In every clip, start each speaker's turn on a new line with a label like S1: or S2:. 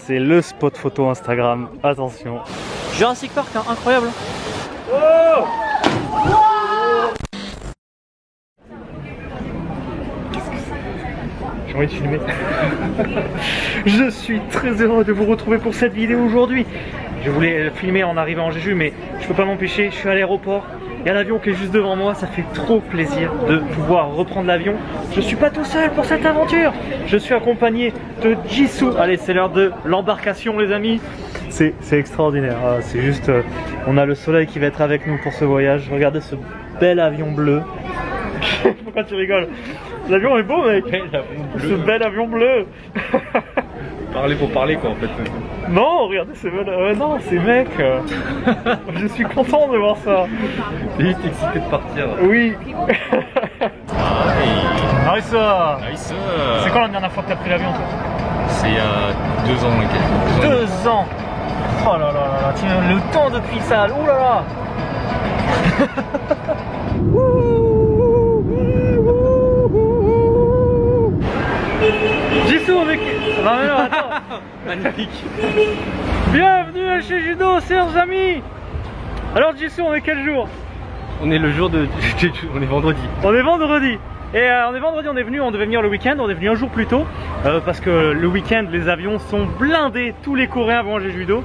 S1: c'est le spot photo Instagram. Attention. Jurassic Park, hein, incroyable. Oh, j'ai envie de filmer. Je suis très heureux de vous retrouver pour cette vidéo aujourd'hui. Je voulais filmer en arrivant en Jeju, mais je peux pas m'empêcher, je suis à l'aéroport. Il y a l'avion qui est juste devant moi, ça fait trop plaisir de pouvoir reprendre l'avion. Je suis pas tout seul pour cette aventure. Je suis accompagné de Jisoo. Allez, c'est l'heure de l'embarcation les amis. C'est extraordinaire, c'est juste, on a le soleil qui va être avec nous pour ce voyage. Regardez ce bel avion bleu. Pourquoi tu rigoles? L'avion est beau mec. Ce bel avion bleu.
S2: Parler pour parler quoi en fait.
S1: Non, regardez ce bel... non, c'est mec. Je suis content de voir ça.
S2: T'es juste excité de partir.
S1: Oui.
S2: Nice.
S1: Nice. C'est quand la dernière fois que t'as pris l'avion toi?
S2: C'est il y a 2 ans. Okay.
S1: 2 ans. Oh là là là, tiens, le temps depuis ça. Ouh là là. Jisoo avec... Non mais non, attends.
S2: Magnifique.
S1: Bienvenue à chez Judo, chers amis. Alors Jisoo, on est quel jour?
S2: On est le jour de... on est vendredi.
S1: On est vendredi. Et on est vendredi, on devait venir le week-end, on est venu un jour plus tôt. Parce que le week-end, les avions sont blindés, tous les Coréens vont à Jeju-do.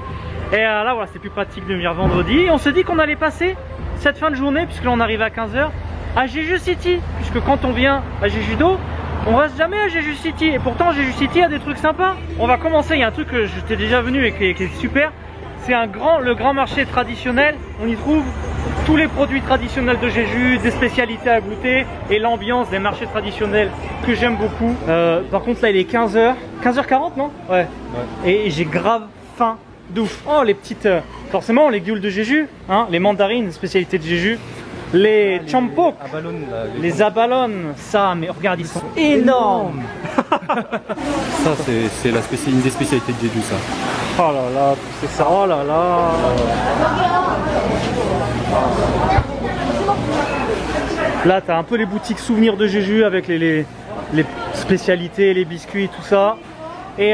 S1: Et là voilà, c'est plus pratique de venir vendredi. Et on s'est dit qu'on allait passer cette fin de journée, puisque là on arrive à 15 h, à Jeju City. Puisque quand on vient à Jeju-do, on reste jamais à Jeju City. Et pourtant Jeju City a des trucs sympas. On va commencer, il y a un truc que j'étais déjà venu et qui est super. C'est le grand marché traditionnel. On y trouve tous les produits traditionnels de Jeju, des spécialités à goûter et l'ambiance des marchés traditionnels que j'aime beaucoup. Par contre là il est 15 h, 15h40 non? Ouais. Et j'ai grave faim de ouf. Oh les petites, forcément les gyuls de Jeju, hein, les mandarines, spécialité de Jeju. Les champok, les abalone, ça, mais regarde, ils sont énormes.
S2: Ça, c'est une des spécialités de Jeju, ça.
S1: Oh là là, c'est ça, oh là là. Là, t'as un peu les boutiques souvenirs de Jeju avec les spécialités, les biscuits, tout ça. Et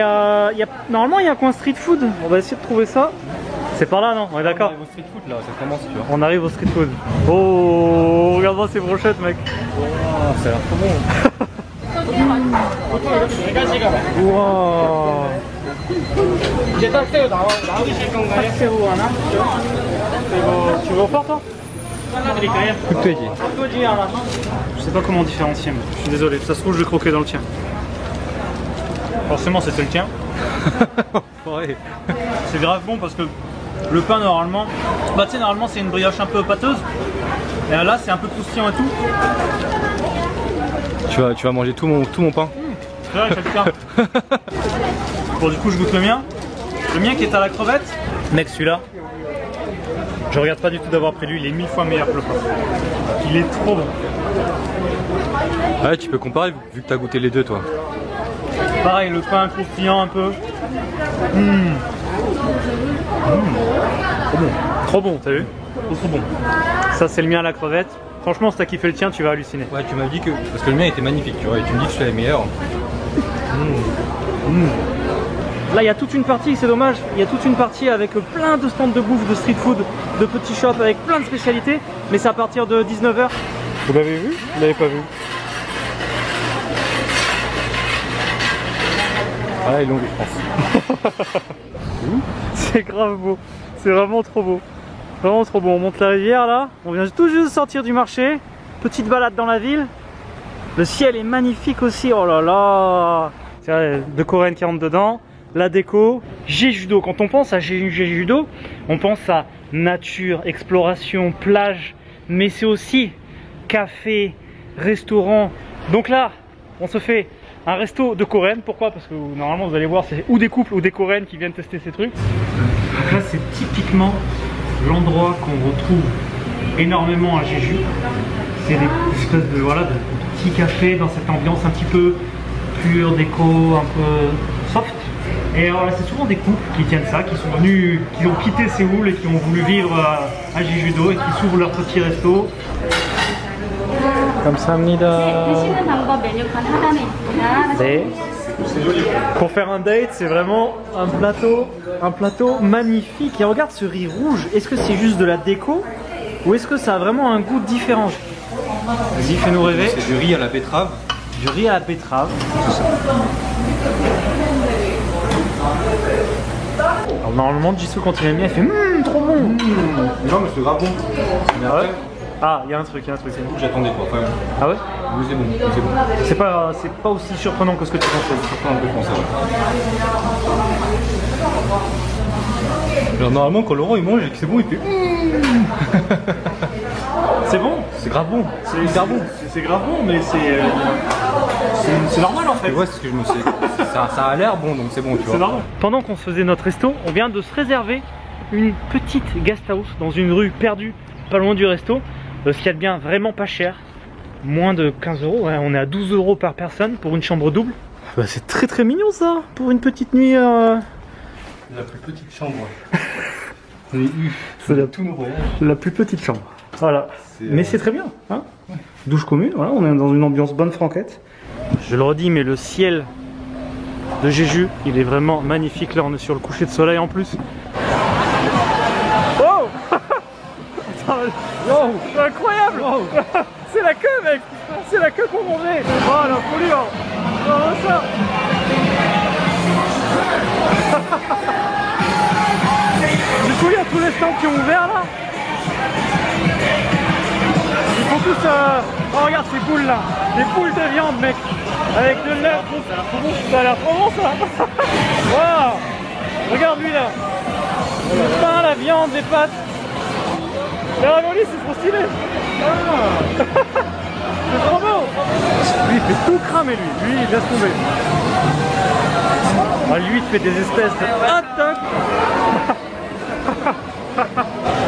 S1: normalement, il y a un coin street food. On va essayer de trouver ça. C'est par là, non? On est d'accord?
S2: On arrive au street food là, ça commence, tu vois.
S1: On arrive au street food. Oh, regarde-moi ces brochettes, mec.
S2: Oh, ça a l'air trop bon.
S1: Wow. Tu veux au fort, toi? Je sais pas comment différencier, mais je suis désolé. Ça se trouve, je vais croquer dans le tien. Forcément, c'était le tien.
S2: Ouais.
S1: C'est grave bon parce que le pain normalement, bah tu sais normalement c'est une brioche un peu pâteuse. Et là c'est un peu croustillant et tout.
S2: Tu vas manger tout mon pain.
S1: C'est vrai, quelqu'un. Bon du coup je goûte le mien. Le mien qui est à la crevette. Mec celui-là, je regarde pas du tout d'avoir pris lui, il est 1000 fois meilleur que le pain. Il est trop bon.
S2: Ouais tu peux comparer vu que tu as goûté les deux toi.
S1: Pareil le pain croustillant un peu. Trop bon. Trop bon, t'as vu? Trop bon. Ça c'est le mien à la crevette. Franchement si t'as kiffé le tien tu vas halluciner.
S2: Ouais tu m'as dit que... Parce que le mien était magnifique tu vois et tu me dis que c'est le meilleur.
S1: Là il y a toute une partie, c'est dommage, il y a toute une partie avec plein de stands de bouffe, de street food, de petits shops avec plein de spécialités. Mais c'est à partir de 19 h. Vous l'avez vu? Vous l'avez pas vu?
S2: Ah ils l'ont vu je pense.
S1: C'est grave beau, c'est vraiment trop beau. Vraiment trop beau, on monte la rivière là, on vient tout juste de sortir du marché. Petite balade dans la ville. Le ciel est magnifique aussi, oh là là. Tiens, deux Coréennes qui rentrent dedans. La déco, Jeju-do. Quand on pense à Jeju-do, on pense à nature, exploration, plage. Mais c'est aussi café, restaurant. Donc là, on se fait un resto de Coréennes. Pourquoi? Parce que normalement vous allez voir c'est ou des couples ou des Coréennes qui viennent tester ces trucs. Donc là c'est typiquement l'endroit qu'on retrouve énormément à Jeju. C'est des espèces de, voilà, de petits cafés dans cette ambiance un petit peu pure, déco, un peu soft. Et alors là c'est souvent des couples qui tiennent ça, qui sont venus, qui ont quitté Séoul et qui ont voulu vivre à Jeju-do et qui s'ouvrent leur petit resto. 감사합니다.
S3: 드시는 방법 메뉴판 하단에 있습니다.
S1: 네.
S2: C'est joli.
S1: Pour faire un date, c'est vraiment un plateau magnifique. Et regarde ce riz rouge. Est-ce que c'est juste de la déco ou est-ce que ça a vraiment un goût différent? Vas-y, fais-nous rêver.
S2: C'est du riz à la betterave.
S1: Du riz à la betterave. Alors, normalement, Jisoo quand il aime bien, il fait trop bon.
S2: Non, mais c'est grave bon. Mais après,
S1: Ah, il y a un truc,
S2: c'est tout que j'attendais quoi. Enfin,
S1: Ah ouais?
S2: oui, c'est bon, c'est bon.
S1: C'est pas aussi surprenant que ce que tu pensais.
S2: Surtout un peu français. Genre, normalement, quand Laurent il mange et que c'est bon, il fait.
S1: C'est bon?
S2: C'est grave bon.
S1: C'est grave bon. C'est grave bon, mais c'est normal en fait.
S2: Ouais, c'est ce que je me sais. Ça a l'air bon, donc c'est bon, tu vois.
S1: C'est normal. Pendant qu'on se faisait notre resto, on vient de se réserver une petite guest house dans une rue perdue, pas loin du resto. Ce qu'il y a de bien, vraiment pas cher. Moins de 15 euros, ouais, on est à 12 euros par personne pour une chambre double. Bah, c'est très mignon ça, pour une petite nuit.
S2: La plus petite chambre. J'en ai eu.
S1: C'est
S2: tous nos voyages.
S1: la plus petite chambre. Voilà. Mais c'est très bien. Hein, douche commune, voilà, on est dans une ambiance bonne franquette. Je le redis, mais le ciel de Jeju, il est vraiment magnifique. Là, on est sur le coucher de soleil en plus. Oh wow, c'est incroyable. Wow. C'est la queue, mec. C'est la queue pour manger. Oh, la folie. Oh, ça. Du coup, il y a tous les stands qui ont ouvert là. Ils font tous... Oh, regarde ces boules là. Des boules de viande, mec. Avec de l'œuf. Ça a l'air trop bon, ça. Wow. Regarde lui là. Le pain, la viande, les pâtes. Les raviolis, c'est trop stylé. Ah. C'est trop beau. Lui, il fait tout cramer, lui. Lui, il laisse tomber. Ah, lui, il fait des espèces de hot dog.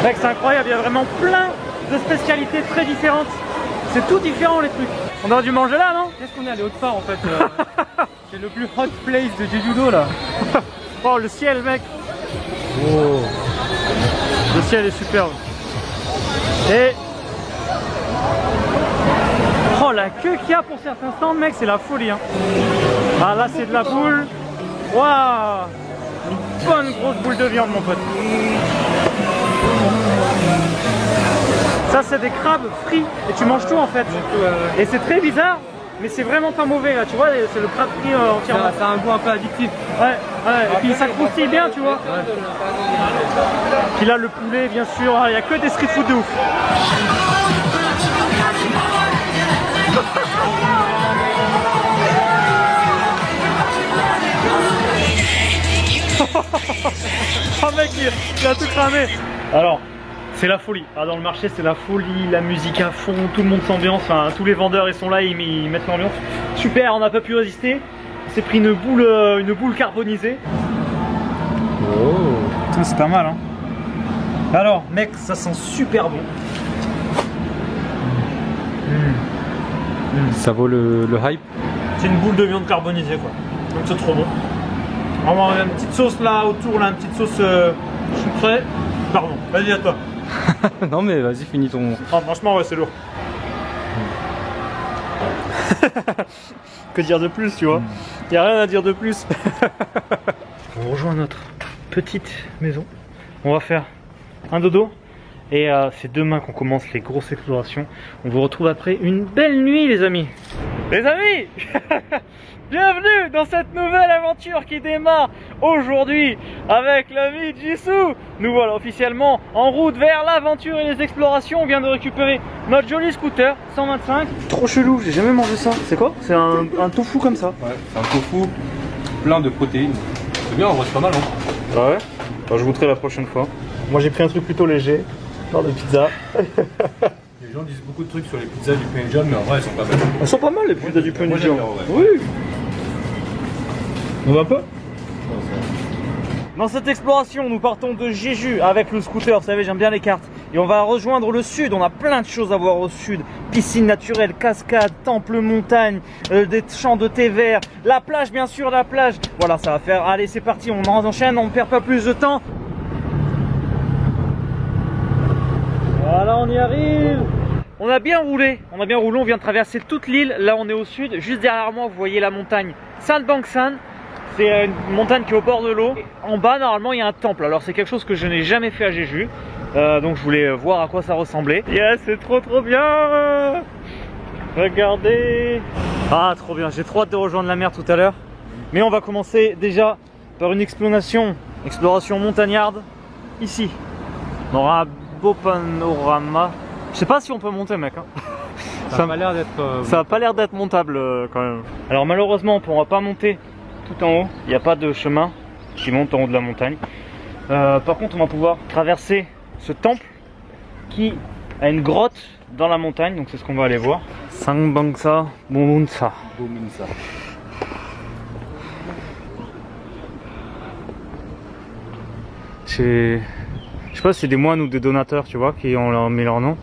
S1: Mec, c'est incroyable. Il y a vraiment plein de spécialités très différentes. C'est tout différent, les trucs. On aurait dû manger là, non?
S2: Qu'est-ce qu'on est allé autre part en fait? C'est le plus hot place de Jeju-do là.
S1: Oh, le ciel, mec. Oh. Le ciel est superbe. Et oh, la queue qu'il y a pour certains stands, mec, c'est la folie, hein. Ah, là, c'est de la boule. Waouh, une bonne grosse boule de viande, mon pote. Ça, c'est des crabes frits et tu manges tout en fait. Et c'est très bizarre, mais c'est vraiment pas mauvais là, tu vois, c'est le crabe frit entièrement.
S2: Ça a un goût un peu addictif.
S1: Ouais, et puis ça croustille bien, tu vois. Puis là, le poulet, bien sûr, il n'y a que des street food de ouf. Oh mec, il a tout cramé. Alors, c'est la folie. Ah, dans le marché, c'est la folie, la musique à fond, tout le monde s'ambiance. Enfin, tous les vendeurs ils sont là, ils mettent l'ambiance. Super, on n'a pas pu résister. On s'est pris une boule carbonisée. Oh, c'est pas mal, hein. Alors, mec, ça sent super bon.
S2: Ça vaut le hype.
S1: C'est une boule de viande carbonisée, quoi. Donc c'est trop bon. Vraiment, une petite sauce là autour, là, une petite sauce sucrée. Pardon, vas-y à toi.
S2: Non mais vas-y, finis ton...
S1: Oh, franchement, ouais, c'est lourd. Que dire de plus, tu vois? Il n'y a rien à dire de plus. On rejoint notre petite maison. On va faire un dodo. Et c'est demain qu'on commence les grosses explorations. On vous retrouve après une belle nuit, les amis. Les amis, bienvenue dans cette nouvelle aventure qui démarre aujourd'hui avec l'ami Jisoo. Nous voilà officiellement en route vers l'aventure et les explorations. On vient de récupérer notre joli scooter 125. Trop chelou, j'ai jamais mangé ça. C'est quoi? C'est un tofu comme ça.
S2: Ouais, c'est un tofu plein de protéines. C'est bien, en vrai, c'est pas mal, hein.
S1: Ah ouais? Alors, je goûterai la prochaine fois. Moi j'ai pris un truc plutôt léger, genre de pizza.
S2: Les gens disent beaucoup de trucs sur les pizzas du Punjab, mais en vrai elles sont pas mal.
S1: Elles sont pas mal les pizzas du Punjab.
S2: Moi, j'aime bien, ouais.
S1: Oui. On va pas? Dans cette exploration, nous partons de Jeju avec le scooter, vous savez, j'aime bien les cartes. Et on va rejoindre le sud, on a plein de choses à voir au sud. Piscine naturelle, cascade, temple, montagne, des champs de thé vert, la plage bien sûr, la plage. Voilà, ça va faire, allez c'est parti, on enchaîne, on ne perd pas plus de temps. Voilà, on y arrive. on a bien roulé, on vient de traverser toute l'île. Là on est au sud, juste derrière moi vous voyez la montagne Sanbangsan. C'est une montagne qui est au bord de l'eau. En bas normalement il y a un temple, alors c'est quelque chose que je n'ai jamais fait à Jeju. Donc je voulais voir à quoi ça ressemblait. Yes, c'est trop bien. Regardez. Ah trop bien, j'ai trop hâte de rejoindre la mer tout à l'heure. Mais on va commencer déjà par une exploration montagnarde ici. On aura un beau panorama. Je sais pas si on peut monter mec hein. Ça a pas l'air d'être montable quand même. Alors malheureusement on pourra pas monter tout en haut. Il n'y a pas de chemin qui monte en haut de la montagne. Par contre on va pouvoir traverser ce temple qui a une grotte dans la montagne. Donc c'est ce qu'on va aller voir. Sanbangsa Bomunsa. Je sais pas si c'est des moines ou des donateurs tu vois qui ont mis leur nom.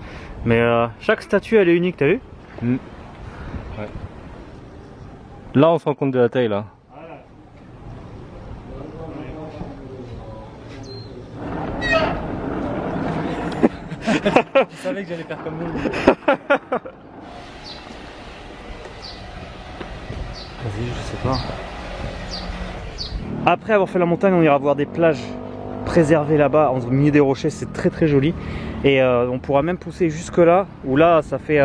S1: Mais chaque statue elle est unique, t'as vu?
S2: Ouais. Là on se rend compte de la taille là. Tu savais que j'allais faire comme nous.
S1: Vas-y, je sais pas. Après avoir fait la montagne, on ira voir des plages préservées là-bas, au milieu des rochers, c'est très joli. Et on pourra même pousser jusque là, où là ça fait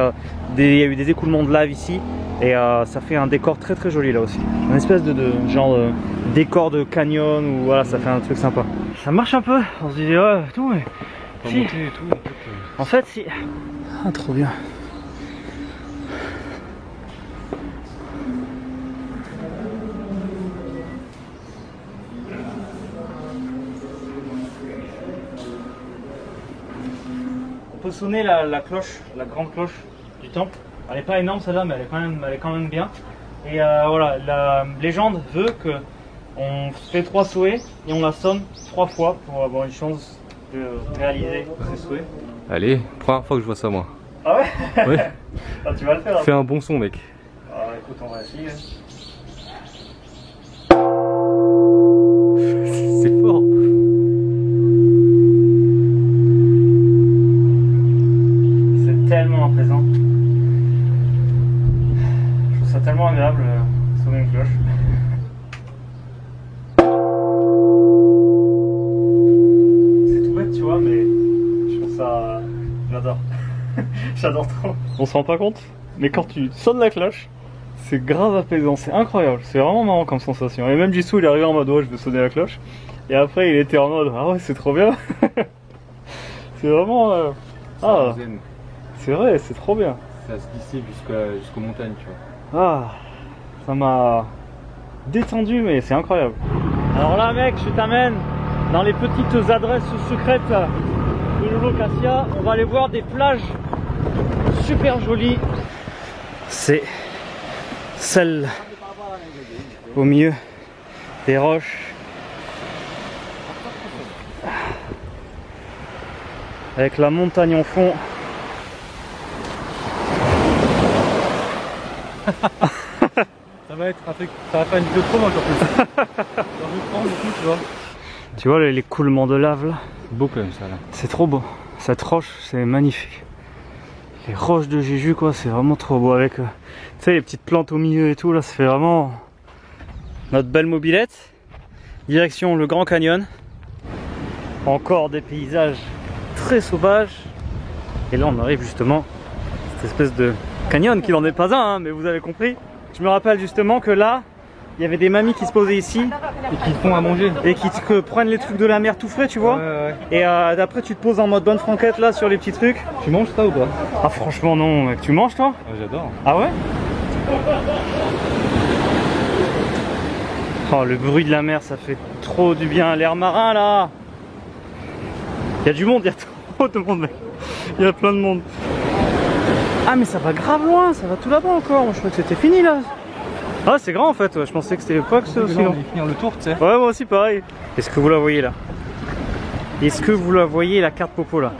S1: il y a eu des écoulements de lave ici. Et ça fait un décor très joli là aussi. Une espèce de genre décor de canyon, ou voilà, ça fait un truc sympa. Ça marche un peu, on se disait ouais, tout, mais si. En fait, si. Ah, trop bien. On peut sonner la cloche, la grande cloche du temple. Elle n'est pas énorme celle-là, mais elle est quand même bien. Et voilà, la légende veut que on fait 3 souhaits et on la sonne 3 fois pour avoir une chance de réaliser ses souhaits.
S2: Allez, première fois que je vois ça moi.
S1: Ah ouais?
S2: Ouais.
S1: Ah, tu vas le faire. Hein.
S2: Fais un bon son mec.
S1: Ah écoute, on va essayer.
S2: C'est fort.
S1: C'est tellement apaisant. Je trouve ça tellement agréable sonner une cloche. C'est tout bête tu vois, mais je trouve ça... J'adore. J'adore trop. On se rend pas compte, mais quand tu sonnes la cloche, c'est grave apaisant, c'est incroyable, c'est vraiment marrant comme sensation. Et même Jisoo il est arrivé en mode ouais, je veux sonner la cloche. Et après il était en mode ah ouais c'est trop bien. C'est vraiment... Ah, c'est vrai, c'est trop bien.
S2: Ça se glisser jusqu'aux montagnes tu vois.
S1: Ah, ça m'a détendu mais c'est incroyable. Alors là mec, je t'amène dans les petites adresses secrètes de Lolo-Cassia. On va aller voir des plages super jolies. C'est celle au milieu des roches. Avec la montagne en fond.
S2: Ça va être un truc, ça va faire une vidéo trop encore plus. Tu vois.
S1: Tu vois l'écoulement de lave là?
S2: C'est beau quand même ça là.
S1: C'est trop beau. Cette roche, c'est magnifique. Les roches de Jeju quoi, c'est vraiment trop beau avec tu sais les petites plantes au milieu et tout là, ça fait vraiment notre belle mobilette. Direction le Grand Canyon. Encore des paysages très sauvages. Et là on arrive justement à cette espèce de canyon qui n'en est pas un, hein, mais vous avez compris. Je me rappelle justement que là, il y avait des mamies qui se posaient ici
S2: Et qui te font à manger.
S1: et qui prennent les trucs de la mer tout frais, tu vois.
S2: Ouais.
S1: Et après tu te poses en mode bonne franquette là sur les petits trucs.
S2: Tu manges ça ou pas?
S1: Ah franchement non mec, tu manges toi?
S2: J'adore.
S1: Ah ouais? Oh le bruit de la mer ça fait trop du bien, l'air marin là. Il y a du monde, il y a trop de monde mec. Il y a plein de monde. Ah mais ça va grave loin, ça va tout là-bas encore, moi je crois que c'était fini là. Ah c'est grand en fait, ouais. Je pensais que c'était pas que c'était aussi grand.
S2: On va finir le tour tu sais.
S1: Ouais moi aussi pareil. Est-ce que vous la voyez là? Est-ce que vous la voyez la carte Popo là?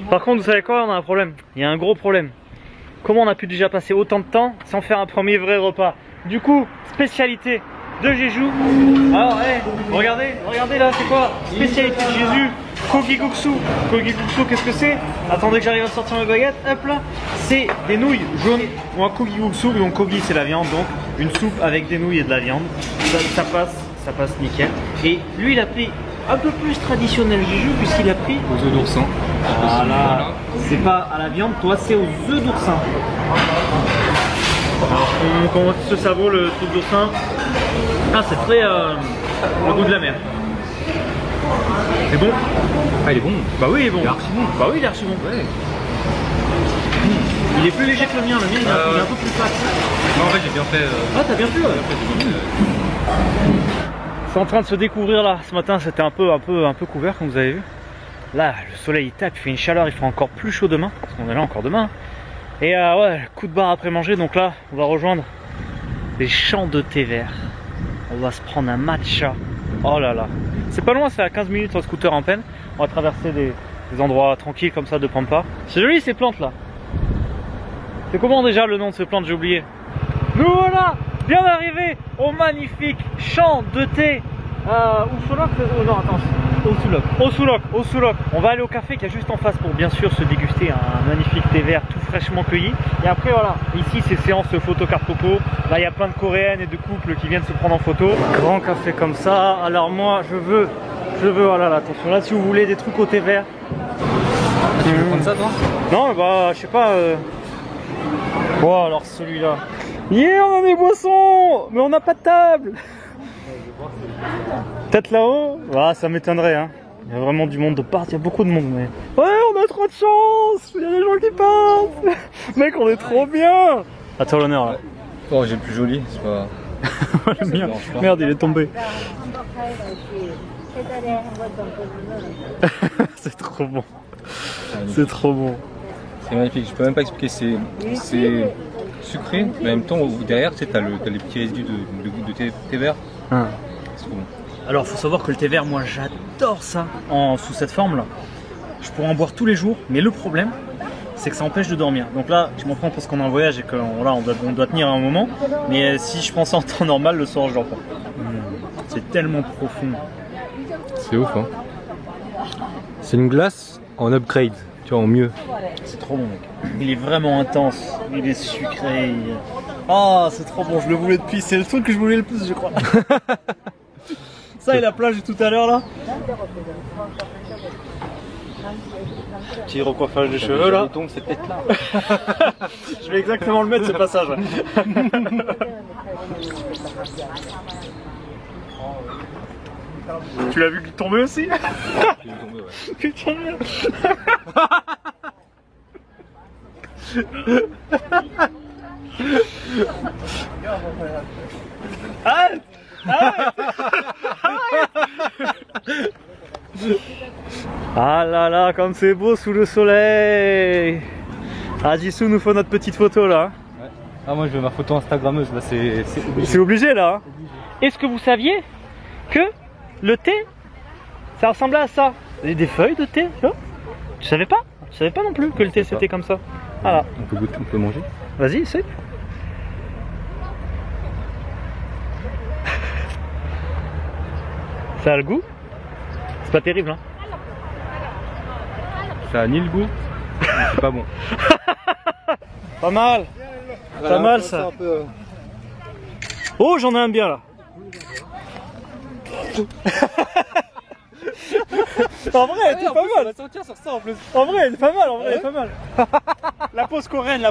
S1: Par contre vous savez quoi, on a un problème. Il y a un gros problème. comment on a pu déjà passer autant de temps sans faire un premier vrai repas. Du coup, spécialité de Jeju. Alors, regardez là, c'est quoi? Spécialité de Jeju, Kogiguksu. Kogiguksu, qu'est-ce que c'est? Attendez que j'arrive à sortir ma baguette. Hop là, c'est des nouilles jaunes. Ou un Kogiguksu, donc Kogi c'est la viande, donc une soupe avec des nouilles et de la viande. Ça passe nickel. Et lui, il a pris un peu plus traditionnel Jeju, puisqu'il a pris
S3: aux œufs d'oursin.
S1: Voilà, c'est pas à la viande, toi c'est aux œufs d'oursin. Alors comment se savoure le truc d'oursin? Ah, c'est très le goût de la mer. C'est bon?
S3: Ah, il est bon.
S1: Bah oui, il est bon.
S3: Il est archi bon.
S1: Bah oui, il est archi bon.
S3: Ouais.
S1: Il est plus léger que le mien il est un peu plus plat.
S3: Non, en fait, j'ai bien fait.
S1: Ah, t'as bien fait, ouais. C'est en train de se découvrir là. Ce matin, c'était un peu couvert, comme vous avez vu. Là, le soleil il tape, il fait une chaleur, il fera encore plus chaud demain. Parce qu'on est là encore demain. Et ouais, coup de barre après manger. Donc là, on va rejoindre les champs de thé vert. On va se prendre un matcha. Oh là là. C'est pas loin, c'est à 15 minutes en scooter en peine. On va traverser des endroits tranquilles comme ça de Pampa. C'est joli ces plantes là. C'est comment déjà le nom de ces plantes, j'ai oublié. Nous voilà bien arrivés au magnifique champ de thé. Usulok, oh non attends, Usulok. On va aller au café qui est juste en face pour bien sûr se déguster un magnifique thé vert tout fraîchement cueilli. Et après voilà, ici c'est séance photo carte popo. Là il y a plein de coréennes et de couples qui viennent se prendre en photo. Grand café comme ça. Alors moi je veux, voilà là, attention là si vous voulez des trucs au thé vert.
S3: Tu veux prendre ça toi?
S1: Non bah je sais pas. Bon alors celui-là. Yeah, on a des boissons, mais on n'a pas de table. Peut-être là-haut? Ah, ça m'étonnerait, hein. Il y a vraiment du monde de part, il y a beaucoup de monde, mais... Ouais, on a trop de chance. Il y a des gens qui passent. Mec, on est trop bien. À toi l'honneur, là.
S3: Oh, j'ai le plus joli, c'est pas...
S1: Le mien. Merde, il est tombé. C'est trop bon. C'est trop bon.
S3: C'est magnifique, je peux même pas expliquer, c'est sucré, mais en même temps derrière tu sais, t'as les petits résidus de thé vert.
S1: Ah.
S3: C'est trop bon.
S1: Alors faut savoir que le thé vert, moi j'adore ça sous cette forme là. Je pourrais en boire tous les jours, mais le problème c'est que ça empêche de dormir. Donc là je m'en prends parce qu'on est en voyage et qu'on doit tenir un moment. Mais si je prends ça en temps normal, le soir je dors pas. C'est tellement profond.
S3: C'est ouf hein. C'est une glace en upgrade, tu vois, en mieux.
S1: C'est trop bon mec. Il est vraiment intense, il est sucré. Ah, c'est trop bon, je le voulais depuis, c'est le truc que je voulais le plus je crois. Ça et la plage de tout à l'heure là. Petit recoiffage de cheveux là.
S3: Tombe, c'est peut-être là.
S1: Je vais exactement le mettre ce passage. Tu l'as vu tomber aussi? Putain de merde. Arrête! Ah là là, comme c'est beau sous le soleil. Ah, Jisoo nous faut notre petite photo là.
S3: Ouais. Ah moi je veux ma photo instagrammeuse là, c'est obligé.
S1: C'est obligé là. Hein. Est-ce que vous saviez que le thé, ça ressemblait à ça? Des feuilles de thé, tu vois? Tu savais pas? Tu savais pas non plus que le thé c'était comme ça? Voilà.
S3: On peut goûter, on peut manger.
S1: Vas-y, essaye. Ça a le goût? C'est pas terrible hein?
S3: Ça a ni le goût, mais c'est pas bon.
S1: Pas mal. Pas mal ça. Oh, j'en ai un bien là. En vrai, elle était pas mal. On va sortir sur ça en plus. En vrai, elle est pas mal. En vrai, elle est pas mal. La pose coréenne,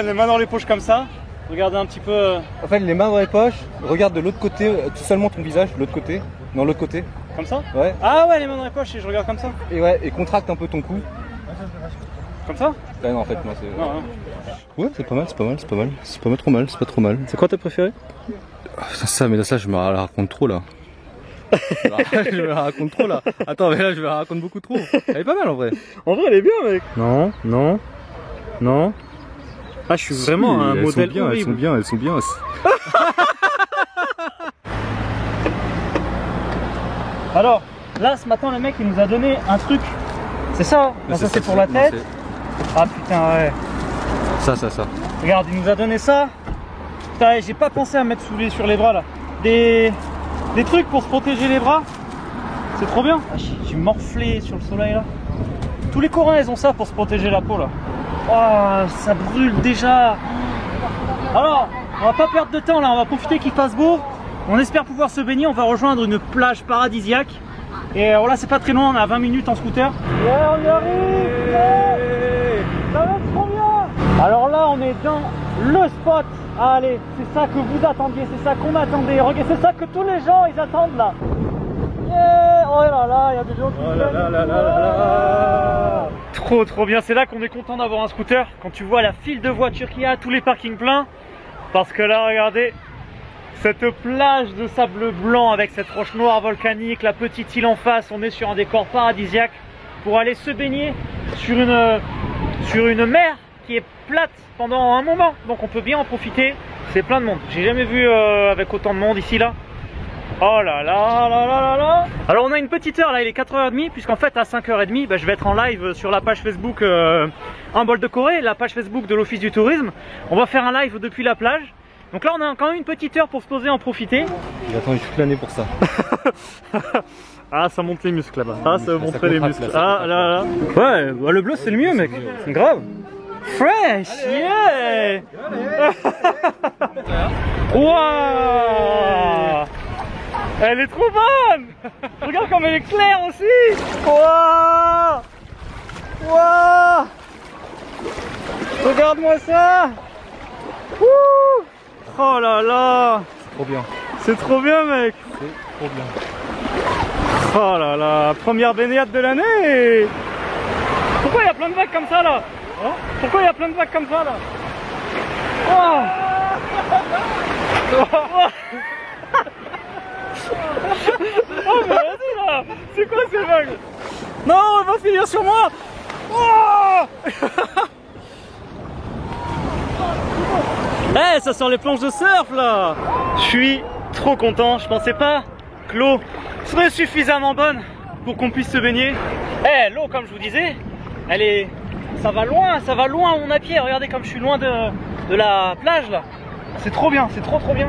S1: les mains dans les poches comme ça. Regardez un petit peu.
S2: En fait, les mains dans les poches. Regarde de l'autre côté, tout seulement ton visage, de l'autre côté. Non, l'autre côté.
S1: Comme ça?
S2: Ouais.
S1: Ah ouais, les mains dans les poches et je regarde comme ça.
S2: Et ouais, et contracte un peu ton cou.
S1: Comme ça?
S2: Ah non, en fait, moi c'est.
S1: Non, non.
S2: Ouais, c'est pas mal, c'est pas mal, c'est pas mal. C'est pas trop mal, c'est pas trop mal.
S1: C'est quoi tes préférés?
S2: Ça, mais là, ça, je me la raconte trop là. Je me la raconte trop là. Attends, mais là, je me la raconte beaucoup trop. Elle est pas mal en vrai.
S1: En vrai, elle est bien, mec. Non, non, non. Ah, je suis vraiment un modèle
S2: bien,
S1: horrible.
S2: Elles sont bien.
S1: Alors, là, ce matin, le mec, il nous a donné un truc. C'est ça? Ça, c'est pour la tête. Ah putain, ouais.
S2: Ça.
S1: Regarde, il nous a donné ça. Putain, j'ai pas pensé à mettre sur les bras là. Des trucs pour se protéger les bras. C'est trop bien. Ah, j'ai morflé sur le soleil là. Tous les Coréens ils ont ça pour se protéger la peau là. Oh, ça brûle déjà. Alors, on va pas perdre de temps là, on va profiter qu'il fasse beau. On espère pouvoir se baigner, on va rejoindre une plage paradisiaque. Et voilà, c'est pas très loin, on est à 20 minutes en scooter. Ouais, on y arrive. Ouais. Ça va être trop bien. Alors là, on est dans le spot. Allez, c'est ça que vous attendiez, c'est ça qu'on attendait. Regardez, c'est ça que tous les gens ils attendent là. Yeah. Oh là là, il y a des gens qui viennent. Trop bien, c'est là qu'on est content d'avoir un scooter. Quand tu vois la file de voitures qu'il y a, tous les parkings pleins. Parce que là, regardez, cette plage de sable blanc avec cette roche noire volcanique, la petite île en face, on est sur un décor paradisiaque pour aller se baigner sur une mer qui est plate pendant un moment. Donc on peut bien en profiter, c'est plein de monde. J'ai jamais vu avec autant de monde ici là. Oh là là là là là là. Alors on a une petite heure là, il est 4h30 puisqu'en fait à 5h30 je vais être en live sur la page Facebook Un bol de Corée, la page Facebook de l'Office du Tourisme. On va faire un live depuis la plage. Donc là on a quand même une petite heure pour se poser, en profiter.
S2: Il a attendu toute l'année pour ça.
S1: Ah ça monte les muscles là-bas. Ah ça va montrer les muscles. Ah là là. Ouais, bah, le bleu c'est le mieux mec. C'est grave. Fresh, yeah. Waouh. Elle est trop bonne. Regarde comme elle est claire aussi. Waouh. Waouh. Regarde-moi ça. Wouh. Oh là là.
S2: C'est trop bien.
S1: C'est trop bien mec.
S2: C'est trop bien.
S1: Oh là là. Première baignade de l'année. Pourquoi il y a plein de vagues comme ça là? Pourquoi il y a plein de vagues comme ça là? Oh. Oh mais vas-y là. C'est quoi ces vagues? Non, elle va finir sur moi. Oh. Eh, ça sent les planches de surf là. Je suis trop content, je pensais pas que l'eau serait suffisamment bonne pour qu'on puisse se baigner. Eh, l'eau comme je vous disais, elle est... ça va loin à mon à pied, regardez comme je suis loin de la plage là. C'est trop bien, c'est trop bien.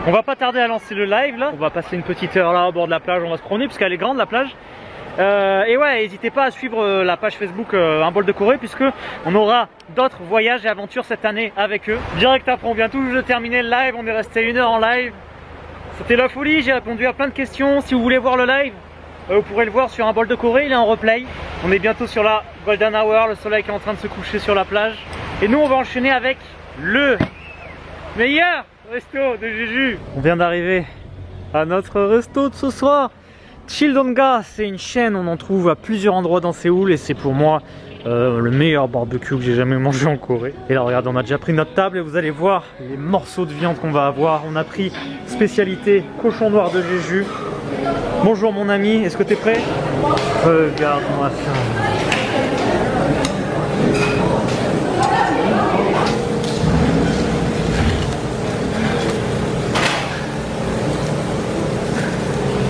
S1: On va pas tarder à lancer le live là, on va passer une petite heure là au bord de la plage, on va se promener parce qu'elle est grande la plage. Et ouais, n'hésitez pas à suivre la page Facebook Un bol de Corée puisque on aura d'autres voyages et aventures cette année avec eux. Direct après, on vient tout juste de terminer le live, on est resté 1 heure en live. C'était la folie, j'ai répondu à plein de questions. Si vous voulez voir le live, vous pourrez le voir sur Un bol de Corée, il est en replay. On est bientôt sur la Golden Hour, le soleil qui est en train de se coucher sur la plage. Et nous on va enchaîner avec le meilleur resto de Jeju. On vient d'arriver à notre resto de ce soir. Childonga, c'est une chaîne, on en trouve à plusieurs endroits dans Séoul et c'est pour moi le meilleur barbecue que j'ai jamais mangé en Corée. Et là regardez, on a déjà pris notre table et vous allez voir les morceaux de viande qu'on va avoir. On a pris spécialité cochon noir de Jeju. Bonjour mon ami, est-ce que tu es prêt? Regarde-moi ça.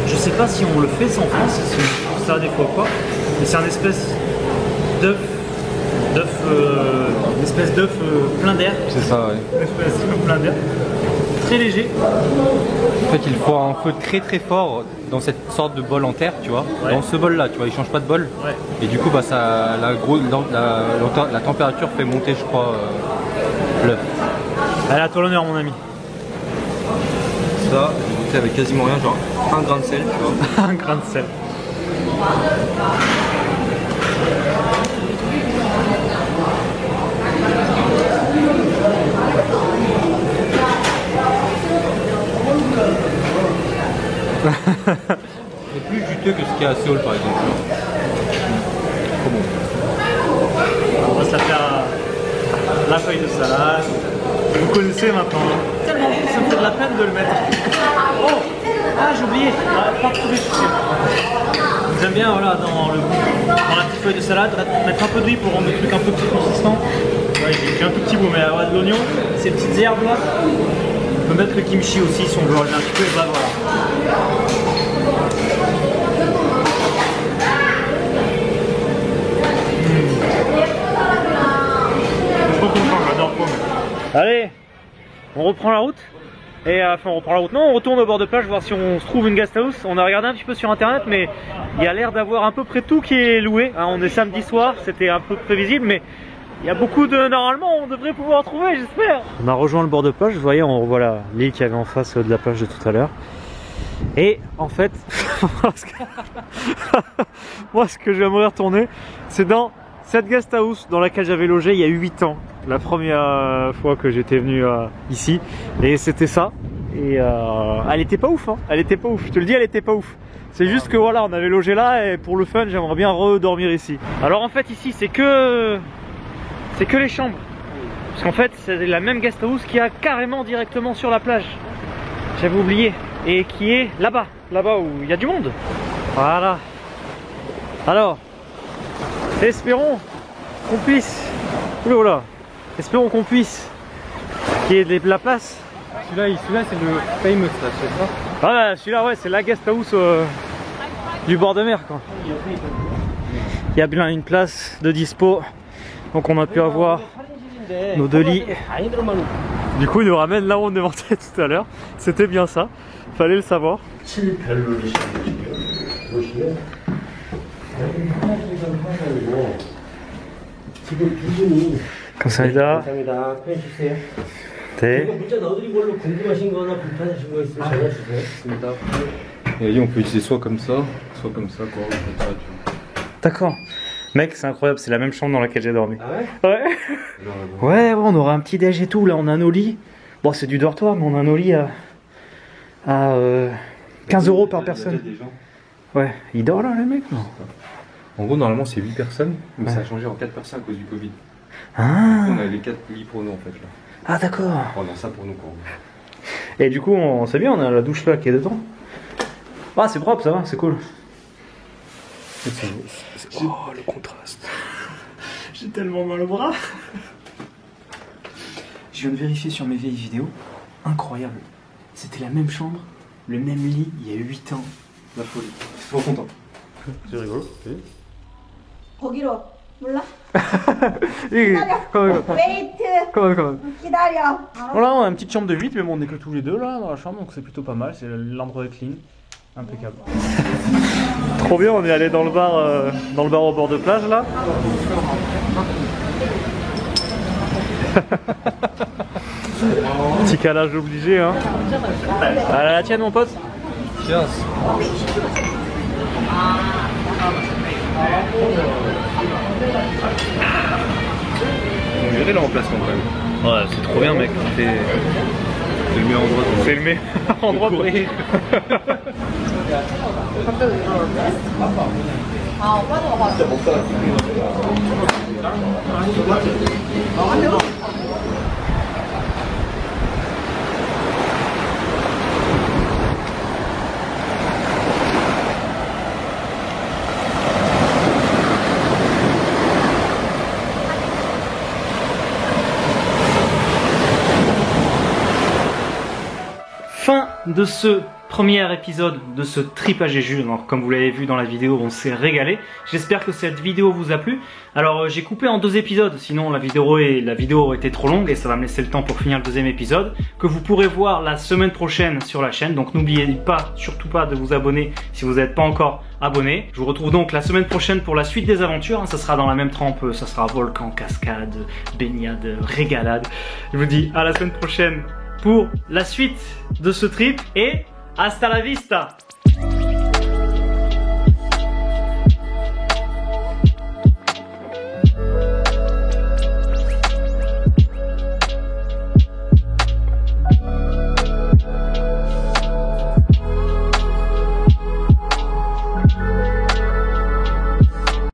S1: Je sais pas si on le fait ça en France, si on trouve ça des fois ou pas, mais c'est un espèce d'œuf, une espèce d'œuf plein d'air.
S2: C'est ça, ouais.
S1: Une espèce d'œuf plein d'air, très léger.
S3: En fait, il faut un feu très fort dans cette sorte de bol en terre, tu vois.
S1: Ouais.
S3: Dans ce bol là, tu vois, il change pas de bol.
S1: Ouais.
S3: Et du coup, bah, ça, la température fait monter, je crois, l'œuf.
S1: Allez, à toi l'honneur mon ami.
S3: Ça, j'ai goûté avec quasiment rien, genre un grain de sel, tu vois.
S1: Un grain de sel.
S3: C'est plus juteux que ce qu'il y a à Séoul par exemple. Trop bon.
S1: On va se la faire la feuille de salade. Vous connaissez maintenant. Tellement bon, ça me fait de la peine de le mettre. Oh, ah j'ai oublié. Pas trop de sucre. J'aime bien voilà dans la petite feuille de salade mettre un peu d'huile pour rendre le truc un peu plus consistant. Ouais, j'ai un tout petit bout, mais avoir de l'oignon, ces petites herbes là. On peut mettre le kimchi aussi si on veut relever un petit peu. Et bah voilà. Allez, on reprend la route. Et enfin on reprend la route, non, on retourne au bord de plage voir si on se trouve une guest house. On a regardé un petit peu sur internet, mais il y a l'air d'avoir à peu près tout qui est loué, hein. On est samedi soir, c'était un peu prévisible, mais il y a beaucoup de... Normalement on devrait pouvoir trouver, j'espère. On a rejoint le bord de plage, vous voyez, on revoit l'île qu'il y avait en face de la plage de tout à l'heure. Et en fait, moi ce que j'aimerais retourner, c'est dans cette guest house dans laquelle j'avais logé il y a 8 ans. La première fois que j'étais venu ici, et c'était ça. Et elle était pas ouf, hein. Elle était pas ouf, je te le dis, elle était pas ouf. C'est juste que voilà, on avait logé là et pour le fun, j'aimerais bien redormir ici. Alors en fait ici, c'est que les chambres. Parce qu'en fait, c'est la même guest house qui a carrément directement sur la plage. J'avais oublié. Et qui est là-bas, où il y a du monde. Voilà. Alors, espérons qu'on puisse... Oula, espérons qu'on puisse qu'il y ait de la place.
S3: Celui-là c'est le famous là, c'est ça?
S1: Voilà, celui-là ouais, c'est la guest house du bord de mer quoi. Il y a bien une place de dispo, donc on a pu avoir nos 2 lits. Du coup il nous ramène là où on demandait tout à l'heure. C'était bien ça, fallait le savoir. 감사합니다.
S4: 감사합니다. 펜 주세요.
S1: 네.
S4: 문자 넣어드린 걸로 궁금하신 거나 불편하신 거 있으면 전화 주세요.
S3: Et on peut utiliser soit comme ça quoi. Comme ça,
S1: D'accord. Mec, c'est incroyable, c'est la même chambre dans laquelle j'ai dormi.
S4: Ah ouais?
S1: Ouais. Ouais, on aura un petit déj et tout. Là, on a nos lits. Bon, c'est du dortoir, mais on a nos lits à 15 € par personne. Ouais, il dort là, le mec, non?
S3: En gros, normalement, c'est 8 personnes, mais
S1: ouais.
S3: ça a changé en 4 personnes à cause du Covid.
S1: Ah.
S3: On a les 4 lits pour nous en fait là.
S1: Ah, d'accord.
S3: On a ça pour nous quoi.
S1: Et du coup, c'est bien, on a la douche là qui est dedans. Ah, c'est propre, ça va, c'est cool.
S2: Oh, le contraste.
S1: J'ai tellement mal au bras. Je viens de vérifier sur mes vieilles vidéos. Incroyable. C'était la même chambre, le même lit, il y a 8 ans.
S3: La folie. Je suis trop content.
S1: C'est rigolo.
S5: 거기로 몰라?
S1: Comment
S5: 웨이트 기다려.
S1: Voilà, on a une petite chambre de 8, mais bon, on n'est que tous les deux là dans la chambre, donc c'est plutôt pas mal. C'est l'endroit est clean, impeccable. Trop bien, on est allé dans le bar au bord de plage là. Petit calage obligé, hein. À la tienne, mon pote.
S3: Cheers. On dirait l'emplacement quand même.
S1: Ouais, c'est trop bien, mec.
S3: C'est le meilleur endroit.
S1: C'est le meilleur endroit pour courir. Fin de ce premier épisode de ce trip à Jeju. Alors, comme vous l'avez vu dans la vidéo, on s'est régalé. J'espère que cette vidéo vous a plu. Alors j'ai coupé en 2 épisodes, sinon la vidéo aurait été trop longue et ça va me laisser le temps pour finir le 2e épisode, que vous pourrez voir la semaine prochaine sur la chaîne. Donc n'oubliez pas, surtout pas de vous abonner si vous n'êtes pas encore abonné. Je vous retrouve donc la semaine prochaine pour la suite des aventures. Ça sera dans la même trempe, ça sera volcan, cascade, baignade, régalade. Je vous dis à la semaine prochaine pour la suite de ce trip et hasta la vista!